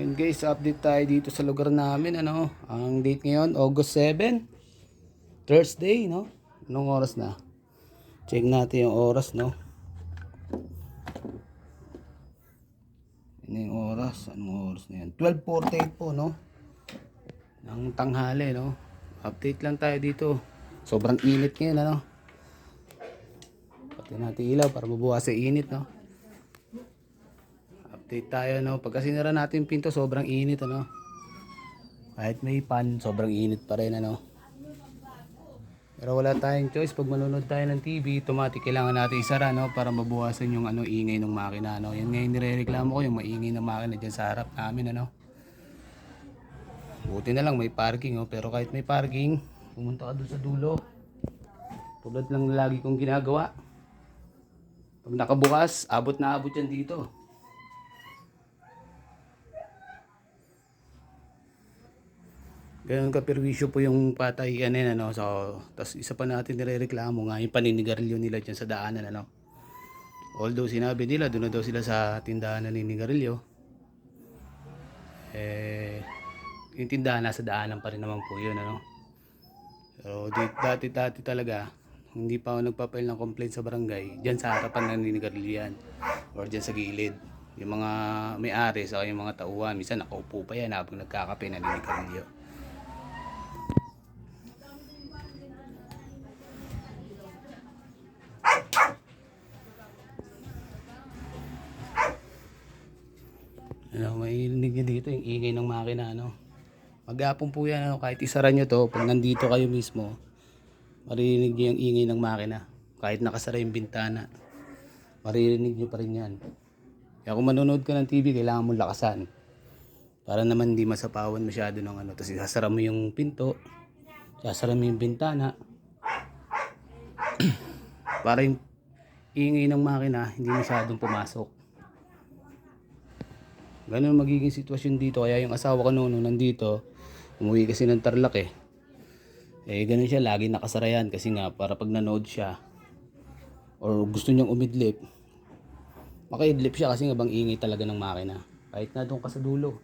Yun guys, update tayo dito sa lugar namin, ano. Ang date ngayon, August 7, Thursday, no? Anong oras na? Check natin yung oras, no? Ano yung oras? Anong oras na yan? 12:48 po, no? Ng tanghali, no? Update lang tayo dito. Sobrang init ngayon, ano? Pati natin ilaw para mabukas sa init, no? Update tayo, no? Pagka sinara natin yung pinto, sobrang init, ano? Kahit may pan, sobrang init pa rin, ano? Pero wala tayong choice. Pag manonood tayo ng TV, automatic kailangan natin isara, no? Para mabuwasan yung ano, ingay ng makina, no? Yan ngayon nirereklamo ko, yung maingay ng makina dyan sa harap namin, ano? Buti na lang may parking, oh. Pero kahit may parking, pumunta ka doon sa dulo. Tulad lang lagi kong ginagawa. Pag nakabukas, abot na abot yan dito. Ganun ka-perwisyo po yung patay yan, ano. So, tas isa pa natin nirereklamo nga yung paninigarilyo nila dyan sa daanan, ano. Although sinabi nila doon na daw sila sa tindahan na naninigarilyo, yung tindahan nasa daanan pa rin naman po yun, ano. So dati talaga hindi pa ako nagpapail ng complaint sa barangay, dyan sa harapan ng naninigarilyo yan or dyan sa gilid. Yung mga may-ari sa yung mga tauhan, minsan nakaupo pa yan habang nagkakape naninigarilyo. Ano, mairinig nyo dito yung ingay ng makina, ano. Maghapon po yan, ano, kahit isara nyo to, pag nandito kayo mismo, maririnig nyo yung ingay ng makina. Kahit nakasara yung bintana, maririnig nyo pa rin yan. Kaya kung manonood ka ng TV, kailangan mong lakasan. Para naman hindi masapawan masyado ng ano. Tapos sasara mo yung pinto, sasara mo yung bintana. Para yung ingay ng makina, hindi masyadong pumasok. Ganun magiging sitwasyon dito. Kaya yung asawa ko noon nandito, umuwi kasi ng Tarlac eh. Ganun siya, lagi nakasara yan. Kasi nga, para pag nanood siya, or gusto niyang umidlip, makaidlip siya kasi nga bang ingay talaga ng makina. Kahit na doon ka sa dulo.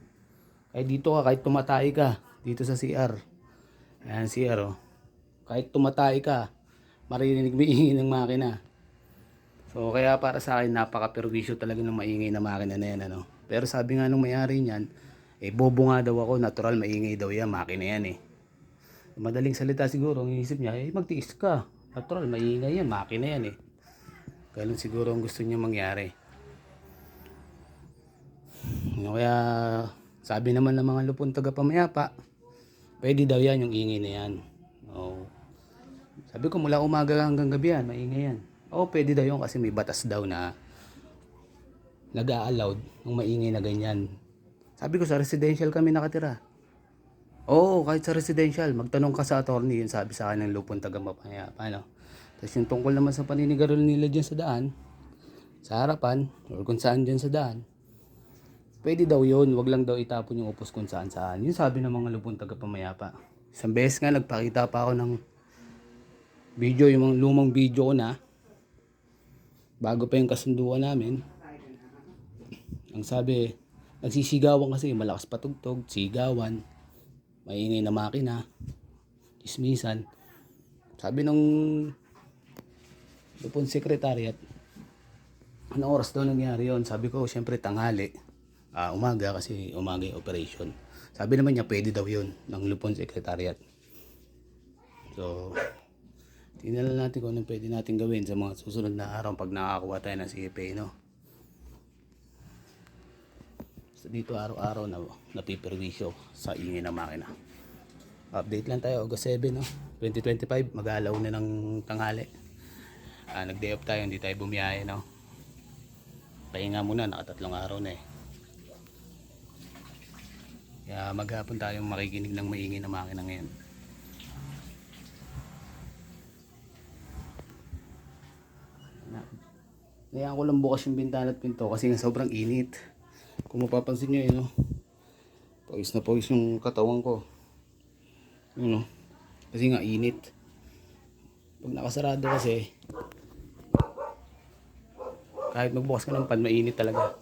Kahit dito ka, kahit tumatay ka, dito sa CR. Ayan CR, oh. Kahit tumatay ka, maririnig mo ingay ng makina. So kaya para sa akin, napaka-perwisyo talaga ng maingay na makina na yan, ano. Pero sabi nga nung may-ari niyan, bobo nga daw ako, natural maingay daw yan, makina yan eh. Madaling salita siguro, ang isip niya, magtiis ka. Natural, maingay yan, makina yan eh. Ganun siguro ang gusto niya mangyari. Kaya sabi naman ng mga lupon taga-pamayapa, pwede daw yan yung ingay na yan. Sabi ko mula umaga hanggang gabi yan, maingay yan. Pwede daw yun kasi may batas daw na nag-a-allowed ng maingay na ganyan. Sabi ko sa residential kami nakatira. Kahit sa residential, magtanong ka sa attorney, yun sabi sa akin ng lupon taga-pamayapa, ano. Tapos yung tungkol naman sa paninigarilyo nila dyan sa daan, sa harapan, or kung saan dyan sa daan, pwede daw yun, wag lang daw itapon yung upos kung saan saan. Yun sabi ng mga lupon taga-pamayapa. Isang beses nga nagpakita pa ako ng video, yung mga lumang video ko na, bago pa yung kasunduan namin. Ang sabi, nagsisigawan kasi, malakas patugtog, sigawan, maingay na makina, chismisan. Sabi nung lupon secretariat, anong oras daw nangyari yun? Sabi ko, syempre tanghali. Umaga kasi umaga yung operation. Sabi naman niya, pwede daw yun ng lupon secretariat. So, tingnan natin kung anong pwede natin gawin sa mga susunod na araw pag nakakuha tayo ng CFA, no? So, dito araw-araw na napiperwisyo sa ingay ng makina. Update lang tayo, August 7, no? 2025, mag-aalaw na ng tanghali. Nag-day off tayo, hindi tayo bumiyahe, no? Pahinga muna, nakatatlong araw na eh. Kaya maghapon tayong makikinig ng maingay na makina ngayon. Ngayon ko lang bukas yung bintana at pinto kasi nga sobrang init. Kung mapapansin nyo yun, no? Pawis na pawis yung katawan ko. Yun, no? Kasi nga init. Pag nakasarado kasi, kahit magbukas ka ng pan, mainit talaga.